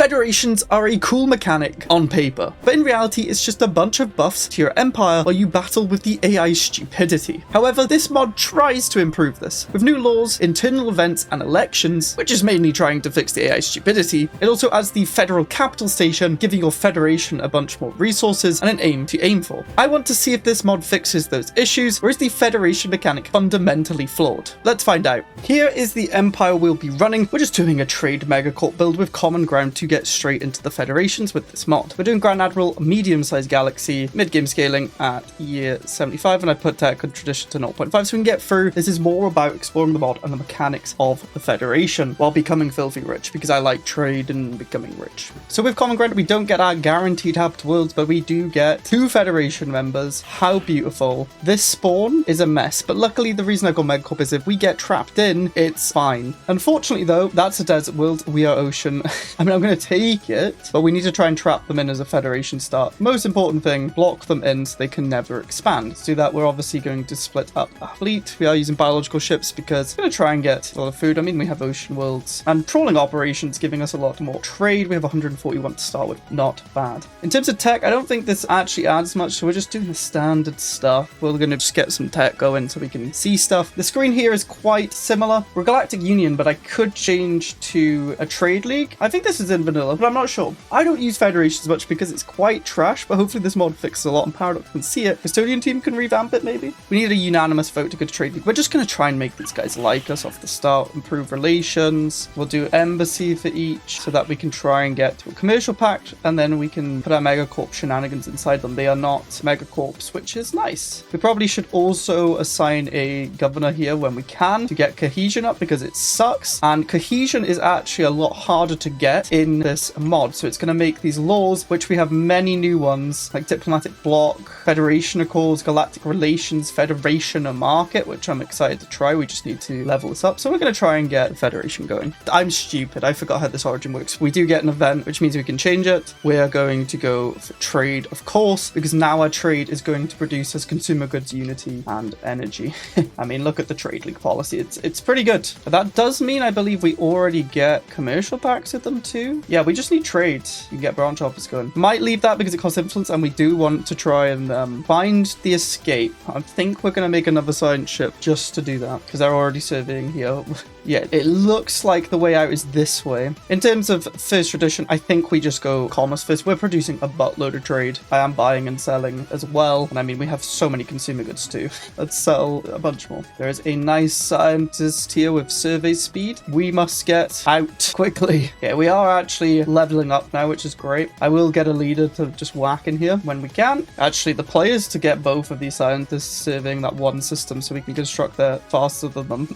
Federations are a cool mechanic on paper, but in reality it's just a bunch of buffs to your empire while you battle with the AI's stupidity. However, this mod tries to improve this. With new laws, internal events, and elections, which is mainly trying to fix the AI's stupidity, it also adds the federal capital station, giving your federation a bunch more resources and an aim to aim for. I want to see if this mod fixes those issues, or is the federation mechanic fundamentally flawed? Let's find out. Here is the empire we'll be running. We're just doing a trade megacorp build with common ground to get straight into the federations with this mod. We're doing Grand Admiral, medium-sized galaxy, mid-game scaling at year 75, and I put tech and tradition to 0.5 so we can get through. This is more about exploring the mod and the mechanics of the federation while becoming filthy rich, because I like trade and becoming rich. So with common ground, we don't get our guaranteed habit worlds, but we do get 2 federation members. How beautiful. This spawn is a mess, but luckily the reason I got megacorp is if we get trapped in, it's fine. Unfortunately though, that's a desert world. We are ocean. I mean, I'm going to take it, but we need to try and trap them in as a federation start. Most important thing, block them in so they can never expand. To do that, we're obviously going to split up our fleet. We are using biological ships because we're going to try and get a lot of food. I mean, we have ocean worlds and trawling operations giving us a lot more trade. We have 141 to start with. Not bad. In terms of tech, I don't think this actually adds much, so we're just doing the standard stuff. We're going to just get some tech going so we can see stuff. The screen here is quite similar. We're Galactic Union, but I could change to a trade league. I think this is in vanilla, but I'm not sure. I don't use federations much because it's quite trash, but hopefully this mod fixes a lot and Paradox can see it. Custodian team can revamp it maybe. We need a unanimous vote to go to trade league. We're just going to try and make these guys like us off the start, improve relations. We'll do embassy for each so that we can try and get to a commercial pact, and then we can put our megacorp shenanigans inside them. They are not megacorps, which is nice. We probably should also assign a governor here when we can to get cohesion up, because it sucks, and cohesion is actually a lot harder to get in this mod, so it's going to make these laws, which we have many new ones like diplomatic bloc, federation accords, galactic relations, federation and market, which I'm excited to try. We just need to level this up, so we're going to try and get the federation going. I'm stupid, I forgot how this origin works. We do get an event, which means we can change it. We are going to go for trade, of course, because now our trade is going to produce us consumer goods, unity, and energy. I mean, look at the trade league policy. It's pretty good. But that does mean I believe we already get commercial pacts with them too. Yeah, we just need trade. You can get branch office going. Might leave that because it costs influence, and we do want to try and find the escape. I think we're going to make another science ship just to do that, because they're already surveying here. Yeah, it looks like the way out is this way. In terms of first tradition, I think we just go commerce first. We're producing a buttload of trade. I am buying and selling as well. And I mean, we have so many consumer goods too. Let's sell a bunch more. There is a nice scientist here with survey speed. We must get out quickly. Yeah, we are actually leveling up now, which is great. I will get a leader to just whack in here when we can. Actually, the players to get both of these scientists surveying that one system so we can construct there faster than them.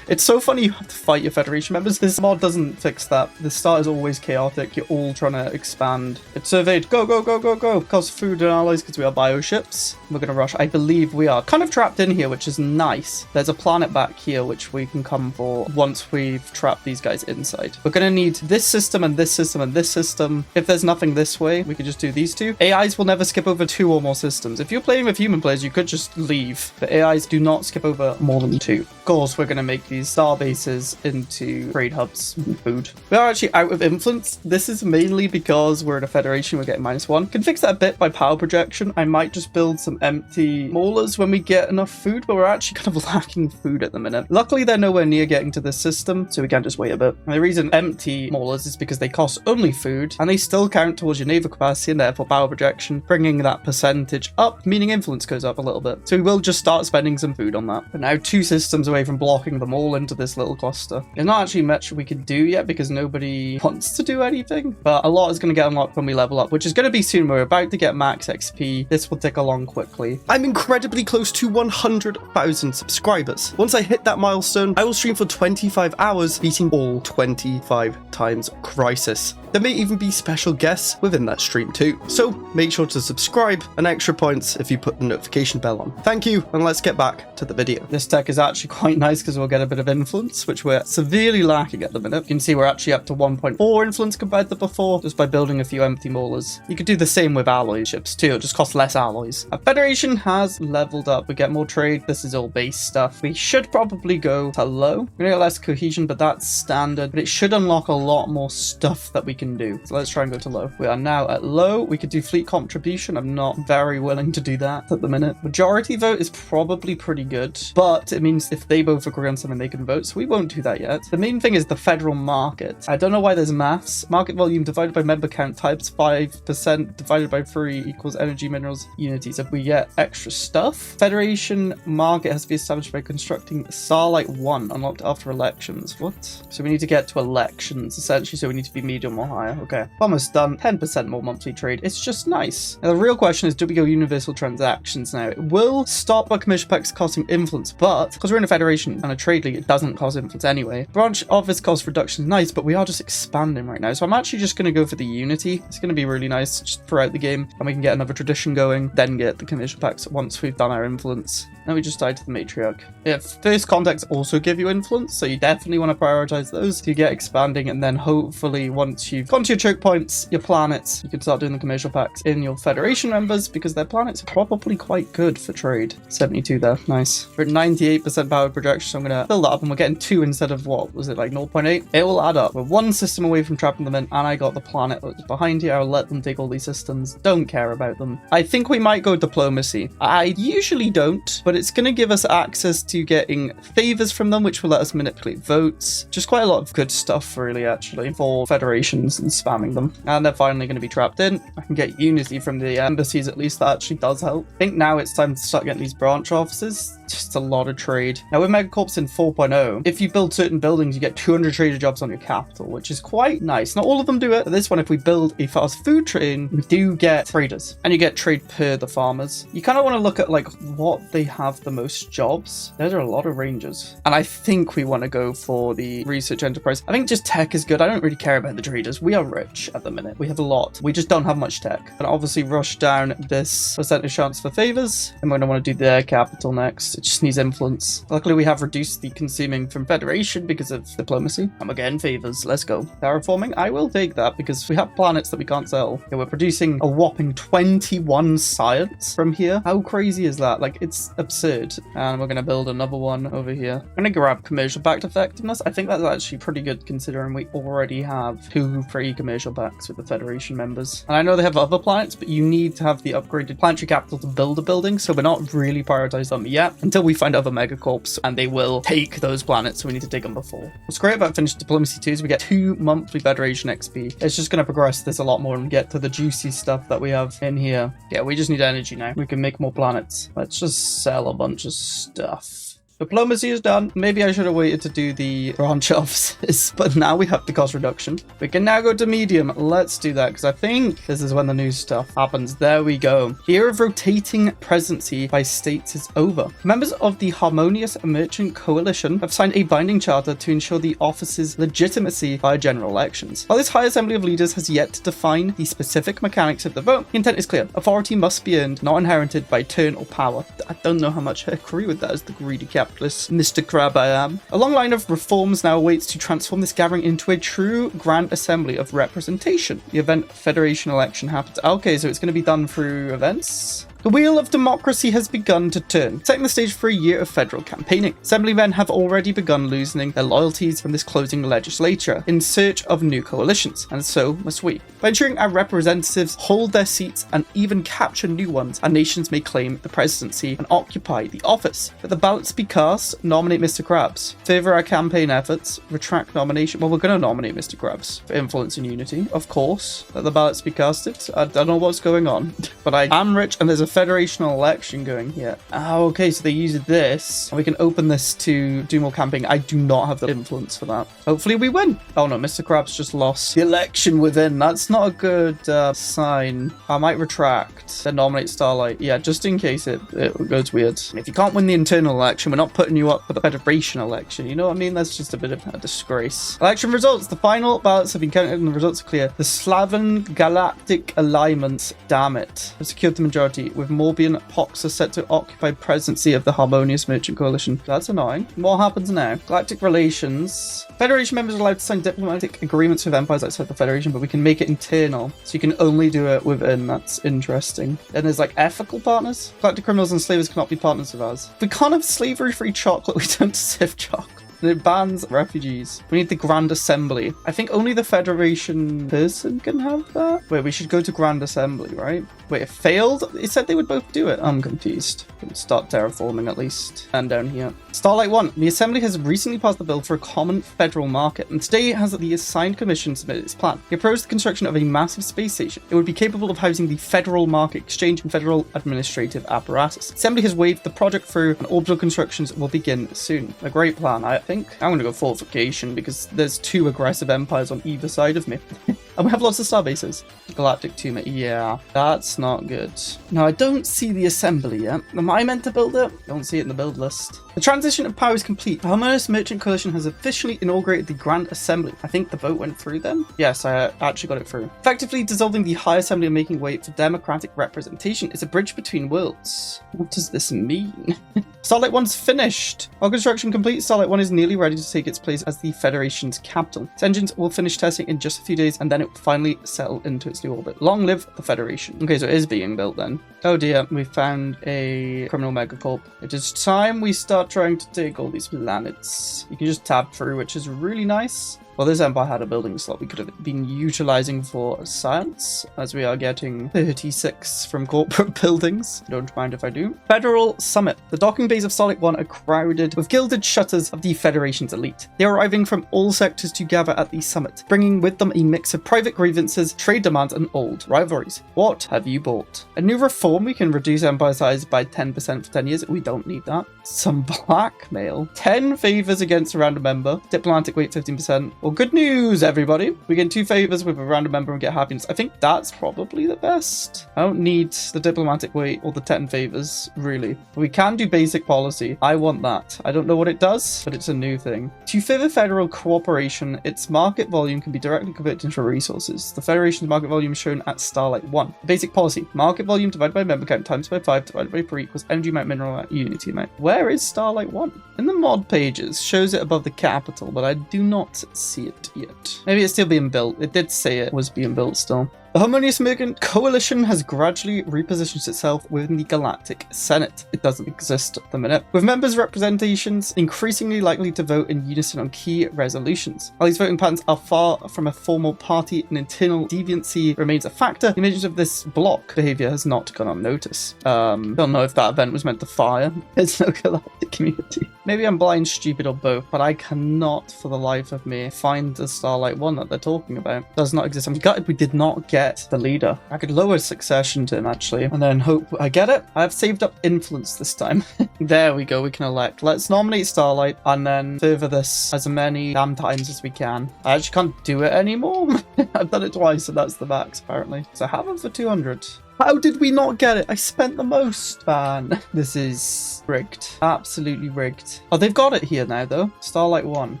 It's so funny you have to fight your federation members. This mod doesn't fix that. The start is always chaotic. You're all trying to expand. It's surveyed. Go, go, go, go, go. Cost food and allies because we are bioships. We're going to rush. I believe we are kind of trapped in here, which is nice. There's a planet back here which we can come for once we've trapped these guys inside. We're going to need this system and this system and this system. If there's nothing this way, we could just do these two. AIs will never skip over 2 or more systems. If you're playing with human players, you could just leave. But AIs do not skip over more than 2. Of course, we're going to make these star bases into trade hubs and food. We are actually out of influence. This is mainly because we're in a federation. We're getting -1. Can fix that a bit by power projection. I might just build some empty maulers when we get enough food, but we're actually kind of lacking food at the minute. Luckily, they're nowhere near getting to this system, so we can just wait a bit. And the reason empty maulers is because they cost only food, and they still count towards your naval capacity and therefore power projection, bringing that percentage up, meaning influence goes up a little bit. So we will just start spending some food on that. But now 2 systems away from blocking them all into this little cluster. There's not actually much we can do yet because nobody wants to do anything, but a lot is going to get unlocked when we level up, which is going to be soon. We're about to get max XP. This will tick along quickly. I'm incredibly close to 100,000 subscribers. Once I hit that milestone, I will stream for 25 hours, beating all 25 times Crisis. There may even be special guests within that stream too. So make sure to subscribe, and extra points if you put the notification bell on. Thank you, and let's get back to the video. This tech is actually quite nice because we'll get a bit of influence, which we're severely lacking at the minute. You can see we're actually up to 1.4 influence compared to before, just by building a few empty maulers. You could do the same with alloy ships too, it just costs less alloys. Our Federation has leveled up. We get more trade. This is all base stuff. We should probably go to low. We're gonna get less cohesion, but that's standard. But it should unlock a lot more stuff that we can do. So let's try and go to low. We are now at low. We could do fleet contribution. I'm not very willing to do that at the minute. Majority vote is probably pretty good, but it means if they both agree on something, they can vote. So we won't do that yet. The main thing is the federal market. I don't know why there's maths. Market volume divided by member count times 5% divided by 3 equals energy, minerals, unities. If we get extra stuff, Federation market has to be established by constructing Starlight 1 unlocked after elections. What? So we need to get to elections essentially, so we need to be medium or higher. Okay, almost done. 10% more monthly trade. It's just nice. Now the real question is, do we go universal transactions now? It will stop our commercial packs costing influence, but because we're in a federation and a trade league, it doesn't cost influence anyway. Branch office cost reduction is nice, but we are just expanding right now. So I'm actually just going to go for the unity. It's going to be really nice just throughout the game, and we can get another tradition going, then get the commercial packs once we've done our influence. Now we just died to the matriarch. Yeah, first contacts also give you influence, so you definitely want to prioritize those to get expanding, and then hopefully once you've gone to your choke points, your planets, you can start doing the commercial packs in your federation members because their planets are probably quite good for trade. 72 there, nice. We're at 98% power projection, so I'm going to fill that up, and we're getting 2 instead of what was it, like 0.8? It will add up. We're 1 system away from trapping them in, and I got the planet that's behind here. I'll let them take all these systems. Don't care about them. I think we might go diplomacy. I usually don't, but it's going to give us access to getting favors from them, which will let us manipulate votes. Just quite a lot of good stuff, really, actually, for federations and spamming them. And they're finally going to be trapped in. I can get unity from the embassies, at least. That actually does help. I think now it's time to start getting these branch offices. Just a lot of trade. Now, with Megacorps in 4.0, if you build certain buildings, you get 200 trader jobs on your capital, which is quite nice. Not all of them do it, but this one, if we build a fast food train, we do get traders, and you get trade per the farmers. You kind of want to look at like what they have the most jobs. There are a lot of rangers, and I think we want to go for the research enterprise. I think just tech is good. I don't really care about the traders. We are rich at the minute. We have a lot. We just don't have much tech. And obviously rush down this percentage chance for favors, and we're going to want to do their capital next. It just needs influence. Luckily, we have reduced the consuming from federation because of diplomacy. And we're getting favors. Let's go. Terraforming, I will take that because we have planets that we can't sell. Yeah, we're producing a whopping 21 science from here. How crazy is that? Like, it's absurd. And we're going to build another one over here. I'm going to grab commercial pact effectiveness. I think that's actually pretty good considering we already have 2 free commercial packs with the federation members. And I know they have other planets, but you need to have the upgraded planetary capital to build a building, so we're not really prioritizing them yet until we find other megacorps, and they will take those planets, so we need to take them before. What's great about finished diplomacy too is we get 2 monthly federation XP. It's just going to progress this a lot more and get to the juicy stuff that we have in here. Yeah, we just need energy now. We can make more planets. Let's just sell a bunch of stuff. Diplomacy is done. Maybe I should have waited to do the branch offices, but now we have the cost reduction. We can now go to medium. Let's do that because I think this is when the new stuff happens. There we go. Era of rotating presidency by states is over. Members of the Harmonious Merchant Coalition have signed a binding charter to ensure the office's legitimacy via general elections. While this high assembly of leaders has yet to define the specific mechanics of the vote, the intent is clear. Authority must be earned, not inherited by turn or power. I don't know how much I agree with that as the greedy capitalist Mr. Crab I am. A long line of reforms now awaits to transform this gathering into a true grand assembly of representation. The event federation election happens. Okay, so it's going to be done through events. The wheel of democracy has begun to turn, setting the stage for a year of federal campaigning. Assemblymen have already begun loosening their loyalties from this closing legislature in search of new coalitions, and so must we. By ensuring our representatives hold their seats and even capture new ones, our nations may claim the presidency and occupy the office. Let the ballots be cast, nominate Mr. Krabs. Favour our campaign efforts, retract nomination. Well, we're going to nominate Mr. Krabs for influence and unity, of course. Let the ballots be casted. I don't know what's going on, but I am rich and there's a federational election going here. Oh, okay, so they use this. And we can open this to do more camping. I do not have the influence for that. Hopefully we win. Oh no, Mr. Krabs just lost the election within. That's not a good sign. I might retract. Then nominate Starlight. Yeah, just in case it goes weird. If you can't win the internal election, we're not putting you up for the federation election. You know what I mean? That's just a bit of a disgrace. Election results. The final ballots have been counted and the results are clear. The Slavan Galactic Alignment, damn it, have secured the majority, with Morbian Pox are set to occupy presidency of the Harmonious Merchant Coalition. That's annoying. What happens now? Galactic relations. Federation members are allowed to sign diplomatic agreements with empires outside the Federation, but we can make it internal. So you can only do it within. That's interesting. Then there's like ethical partners. Galactic criminals and slavers cannot be partners with us. If we can't have slavery-free chocolate, we don't deserve chocolate. And it bans refugees. We need the Grand Assembly. I think only the Federation person can have that. Wait, we should go to Grand Assembly, right? Wait, it failed? It said they would both do it. I'm confused. Let's start terraforming at least. And down here. Starlight 1. The Assembly has recently passed the bill for a common federal market, and today it has the assigned commission submitted its plan. It proposed the construction of a massive space station. It would be capable of housing the Federal Market Exchange and federal administrative apparatus. Assembly has waved the project through, and orbital constructions will begin soon. A great plan, I think. I'm going to go fortification because there's 2 aggressive empires on either side of me. And we have lots of star bases. Galactic tumor. Yeah, that's not good. Now, I don't see the assembly yet. Am I meant to build it? Don't see it in the build list. The transition of power is complete. The Harmonious Merchant Coalition has officially inaugurated the Grand Assembly. I think the vote went through then? Yes, I actually got it through. Effectively dissolving the High Assembly and making way for democratic representation is a bridge between worlds. What does this mean? Starlight 1's finished. All construction complete. Starlight 1 is nearly ready to take its place as the Federation's capital. Its engines will finish testing in just a few days, and then it will finally settle into its new orbit. Long live the Federation. Okay, so it is being built then. Oh dear, we found a criminal megacorp. It is time we start trying to take all these planets. You can just tab through, which is really nice. Well, this empire had a building slot we could have been utilizing for science, as we are getting 36 from corporate buildings. Don't mind if I do. Federal Summit. The docking bays of Starlight 1 are crowded with gilded shutters of the Federation's elite. They are arriving from all sectors to gather at the summit, bringing with them a mix of private grievances, trade demands, and old rivalries. What have you bought? A new reform. We can reduce empire size by 10% for 10 years. We don't need that. Some blackmail. 10 favors against a random member. Diplomatic weight 15%. Well, good news, everybody. We get 2 favors with a random member and get happiness. I think that's probably the best. I don't need the diplomatic weight or the 10 favors, really. We can do basic policy. I want that. I don't know what it does, but it's a new thing. To further federal cooperation, its market volume can be directly converted into resources. The Federation's market volume is shown at Starlight 1. Basic policy. Market volume divided by member count times by 5 divided by 3 equals energy amount, mineral amount, unity amount. Where is Starlight 1? In the mod pages, shows it above the capital, but I do not see it yet. Maybe it's still being built. It did say it was being built still. The Harmonious Merchant Coalition has gradually repositioned itself within the Galactic Senate. It doesn't exist at the minute, with members' representations increasingly likely to vote in unison on key resolutions. While these voting patterns are far from a formal party and internal deviancy remains a factor, the emergence of this block behavior has not gone unnoticed. Don't know if that event was meant to fire. There's no galactic community. Maybe I'm blind, stupid, or both, but I cannot for the life of me find the Starlight 1 that they're talking about. It does not exist. I'm gutted we did not get the leader. I could lower succession to him actually, and then hope I get it. I have saved up influence this time. There we go, we can elect. Let's nominate Starlight and then further this as many damn times as we can. I actually can't do it anymore. I've done it twice and that's the max apparently. So I have them for 200. How did we not get it? I spent the most. Man, this is rigged. Absolutely rigged. Oh, they've got it here now, though. Starlight 1.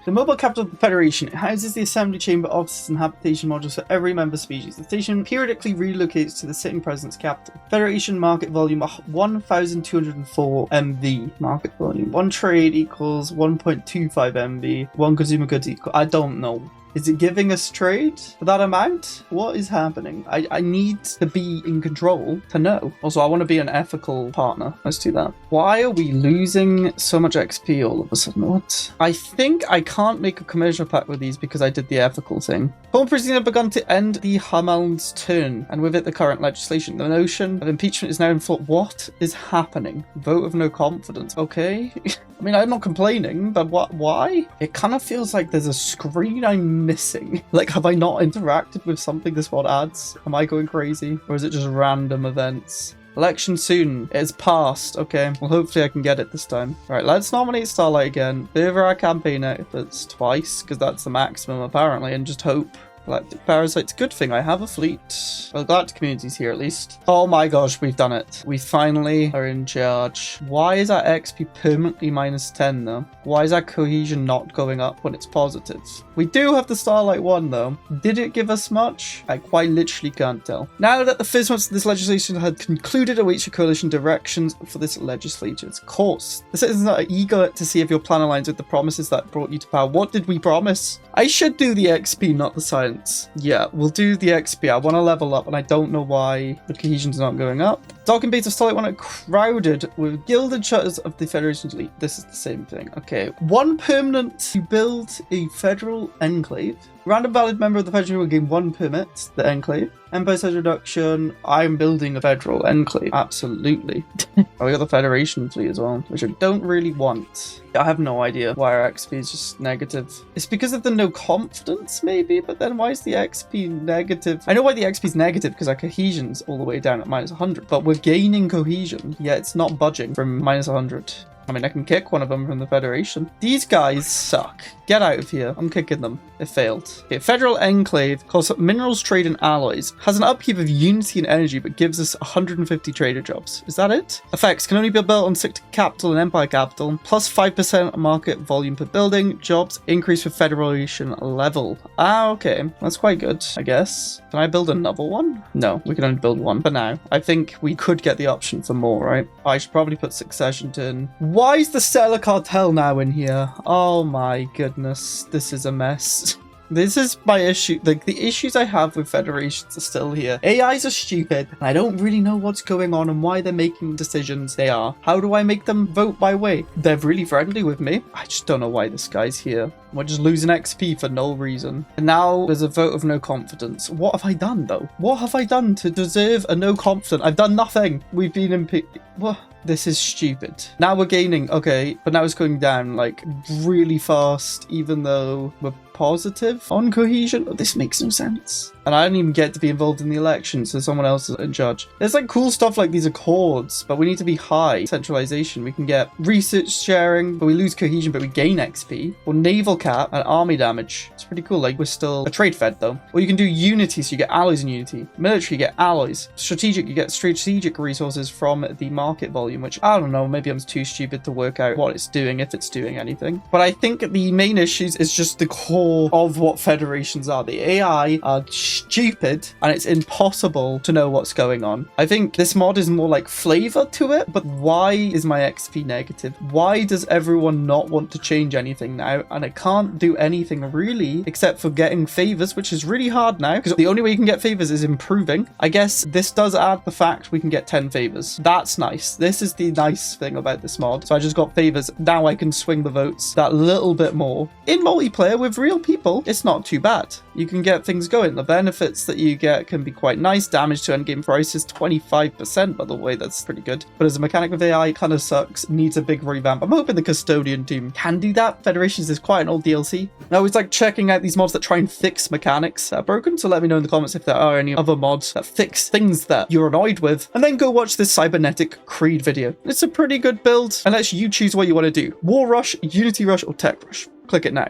The mobile capital of the Federation. It houses the assembly chamber, offices, and habitation modules for every member species. The station periodically relocates to the sitting president's capital. Federation market volume 1,204 MV. Market volume. 1 trade equals 1.25 MV. 1 consumer goods equal. I don't know. Is it giving us trade for that amount? What is happening? I need to be in control to know. Also, I want to be an ethical partner. Let's do that. Why are we losing so much XP all of a sudden? What? I think I can't make a commercial pact with these because I did the ethical thing. Former proceedings have begun to end the Hameln's turn, and with it the current legislation. The notion of impeachment is now in full. What is happening? Vote of no confidence. Okay. I mean, I'm not complaining, but why? It kind of feels like there's a screen I'm missing. Like, have I not interacted with something this mod adds? Am I going crazy? Or is it just random events? Election soon. It is passed. Okay, well, hopefully I can get it this time. All right, let's nominate Starlight again. Further our campaign out if it's twice, because that's the maximum apparently, and just hope. Galactic parasites. Good thing I have a fleet. Well, Galactic community's here at least. Oh my gosh, we've done it. We finally are in charge. Why is our XP permanently -10 though? Why is our cohesion not going up when it's positive? We do have the Starlight 1 though. Did it give us much? I quite literally can't tell. Now that the first months of this legislation had concluded, awaits your coalition directions for this legislature's course. The citizens are eager to see if your plan aligns with the promises that brought you to power. What did we promise? I should do the XP, not the science. Yeah, we'll do the XP. I want to level up and I don't know why the cohesion's not going up. Docking bays of Starlight 1 are crowded with gilded shutters of the Federation fleet. This is the same thing. Okay. 1 permanent to build a federal enclave. Random valid member of the Federation will gain 1 permit, the enclave. Empire size reduction. I'm building a federal enclave. Absolutely. Oh, we got the Federation fleet as well, which I don't really want. I have no idea why our XP is just negative. It's because of the no confidence, maybe, but then why is the XP negative? I know why the XP is negative, because our cohesion's all the way down at minus 100, but we're gaining cohesion. Yeah, it's not budging from minus 100. I mean, I can kick one of them from the Federation. These guys suck. Get out of here. I'm kicking them. It failed. Okay, Federal Enclave calls minerals, trade, and alloys. Has an upkeep of unity and energy, but gives us 150 trader jobs. Is that it? Effects can only be built on Sector Capital and Empire Capital. Plus 5% market volume per building. Jobs increase with Federation level. Ah, okay. That's quite good, I guess. Can I build another one? No, we can only build one for now. I think we could get the option for more, right? I should probably put succession turn. Why is the Stellar Cartel now in here? Oh my goodness, this is a mess. This is my issue. Like, the issues I have with Federations are still here. AIs are stupid, and I don't really know what's going on and why they're making decisions they are. How do I make them vote my way? They're really friendly with me. I just don't know why this guy's here. We're just losing XP for no reason. And now there's a vote of no confidence. What have I done, though? What have I done to deserve a no confidence? I've done nothing. We've been what? This is stupid. Now we're gaining, okay, but now it's going down like really fast, even though we're positive on cohesion. Oh, this makes no sense. And I don't even get to be involved in the election, so someone else is in charge. There's like cool stuff like these accords, but we need to be high. Centralization, we can get research sharing, but we lose cohesion, but we gain XP. Or naval cap and army damage. It's pretty cool. Like, we're still a trade fed though. Or you can do unity, so you get alloys in unity. Military, you get alloys. Strategic, you get strategic resources from the market volume, which I don't know, maybe I'm too stupid to work out what it's doing, if it's doing anything. But I think the main issues is just the core of what federations are. The AI are stupid, and it's impossible to know what's going on. I think this mod is more like flavor to it, but why is my XP negative? Why does everyone not want to change anything now? And I can't do anything really except for getting favors, which is really hard now, because the only way you can get favors is improving. I guess this does add the fact we can get 10 favors. That's nice. This is the nice thing about this mod. So I just got favors. Now I can swing the votes that little bit more. In multiplayer with real people, it's not too bad. You can get things going. The benefits that you get can be quite nice. Damage to endgame price is 25%, by the way. That's pretty good. But as a mechanic with AI, it kind of sucks. Needs a big revamp. I'm hoping the Custodian team can do that. Federations is quite an old DLC. I always like checking out these mods that try and fix mechanics that are broken. So let me know in the comments if there are any other mods that fix things that you're annoyed with. And then go watch this Cybernetic Creed video. It's a pretty good build. And lets you choose what you want to do. War Rush, Unity Rush, or Tech Rush. Click it now.